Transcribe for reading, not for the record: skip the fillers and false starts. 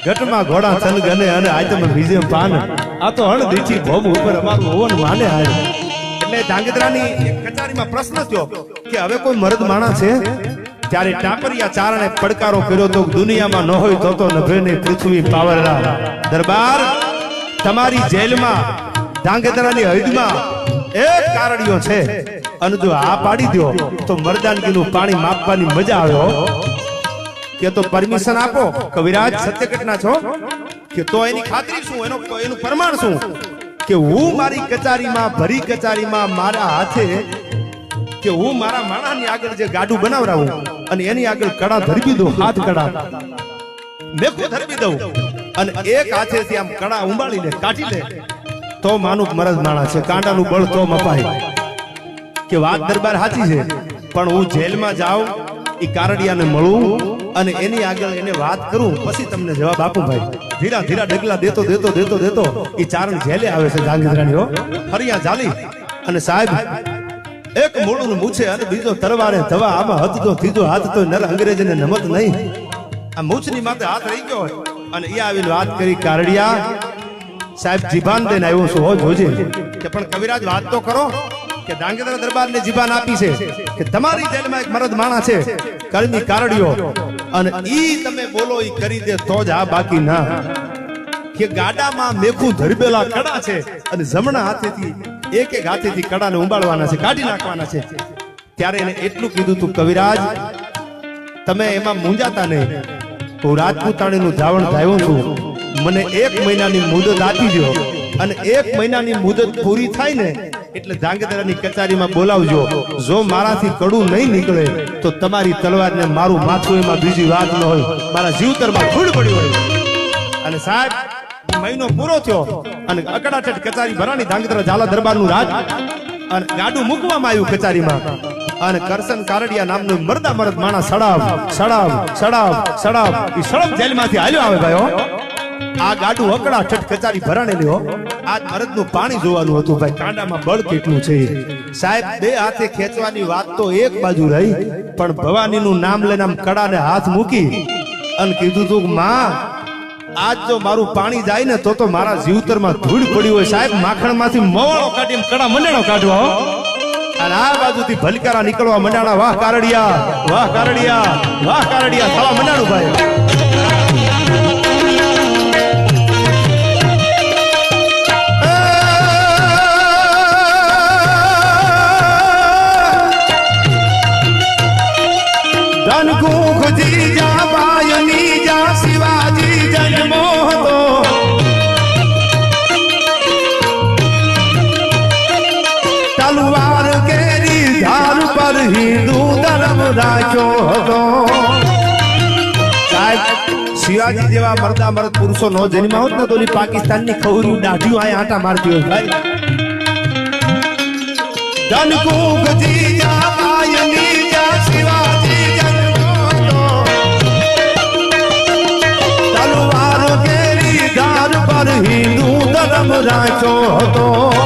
ઘટમાં ઘોડા થન ગને અને આ તમે બીજે પાન આ તો હણ દીચી ભોમ ઉપર અમારું ઓવન માને આય એટલે ધાંગધ્રાની કચારીમાં પ્રશ્ન થયો કે હવે કોઈ મર્દ માણસ છે ત્યારે ટાપરિયા ચારણે પડકારો કર્યો તો દુનિયામાં ન હોય તો નભે ને પૃથ્વી પાવરના દરબાર તમારી જેલમાં ધાંગધ્રાની હદમાં એક કારડિયો છે અને જો આ પાડી દો તો મર્દાનગીનું પાણી માપવાની મજા આવે કે તો પરમિશન આપો કવિરાજ સત્ય ઘટના છો કે તો એની ખાતરી શું એનું પ્રમાણ શું કે હું મારી કચારીમાં ભરી કચારીમાં મારા હાથે કે હું મારા માણાની આગળ જે ગાડું બનાવરાવું અને એની આગળ કડા ધરબી દઉં હાથ કડા મેકો ધરબી દઉં અને એક હાથેથી આમ કડા ઉંબાળીને કાઢી લે તો માનું મરદ માણસ છે કાંટાનું બળ તો મપાય કે વાત દરબાર સાચી છે પણ હું જેલમાં જાઉં એ કારડિયાને મળું અને એની આગળ એને વાત કરું પછી તમને જવાબ આપું ભાઈ ધીરા ધીરા ડગલા દેતો દેતો દેતો દેતો એ ચારણ જેલે આવે છે ધાંગધ્રાની ફરિયા ચાલી અને સાહેબ એક મોડું મૂછે અને બીજો તરવારે ધવા આમાં હથ તો ત્રીજો હાથ તો નર અંગ્રેજને નમત નહીં આ મૂછની માથે હાથ રહી ગયો અને એ આવીને વાત કરી કારડિયા સાહેબ જીબાન દઈને આવ્યો છું હો જોજે કે પણ કવિરાજ વાત તો કરો કે ધાંગધ્રા દરબારને જીબાન આપી છે કે તમારી જેલમાં એક મરદ માણા છે કર્મી કારડિયો અને ઈ તમે બોલો ઈ કરી દે તો જ આ બાકી ના કે ગાડામાં મેખું ધરબેલા કડા છે અને જમણા હાથેથી એક એક હાથેથી કડાને ઉંબાળવાના છે કાઢી નાખવાના છે ત્યારે એને એટલું કીધું તું કવિરાજ તમે એમાં મૂંઝાતા નહીં હું રાજપૂતાણીનું ધાવણ ધાવ્યો છું મને 1 મહિનાની મુદત આપી દો અને 1 મહિનાની મુદત પૂરી થાય ને એટલે ધાંગધ્રાની કચારીમાં બોલાવજો જો મારાથી કડું નહીં નીકળે તો તમારી તલવારને મારું માથું એમાં બીજી વાત ન હોય મારા જીવતરમાં ધૂળ પડી હોય અને સાહેબ મહિનો પૂરો થયો અને અકડાટટ કચારી ભરાણી ધાંગધ્રા ઝાલા દરબારનું રાજ અને ગાડું મૂકવામાં આવ્યું કચારીમાં અને કરશન કારડિયા નામનું મરદ માણા સડાવ સડાવ સડાવ સડાવ એ સડક જેલમાંથી હાલ્યો આવે ભાઈઓ આ ગાડું અકડા ઠઠ કચારી ભરાણેલી હો આજ મરદનું પાણી જોવાનું હતું ભાઈ કાંડામાં બળ કેટલું છે સાહેબ બે હાથે ખેંચવાની વાત તો એક બાજુ રહી પણ ભવાનીનું નામ લઈને આમ કડાને હાથ મૂકી અને કીધું તું માં આજ જો મારું પાણી જાય ને તો મારા જીવતરમાં ધૂળ પડી હોય સાહેબ માખણમાંથી મવાળો કાઢી કડા મંડાણો કાઢવા હો અને આ બાજુથી ભલકારા નીકળવા મંડાણા વાહ કારડિયા વાહ કારડિયા વાહ કારડિયા થવા મંડાણું ભાઈ હિન્દુ ધર્મ રાખ્યો હતો સાહેબ શિવાજી જેવા મરદા મરદ પુરુષો નો જન્મા હોત ને તો પાકિસ્તાનની ખવરી દાઢીઓ આ આટા મારતી હોય ભાઈ ધનકુખજી જામાયની જા શિવાજી જન્મો હતો તલવાર કેરી ધાર પર હિન્દુ ધર્મ રાખ્યો હતો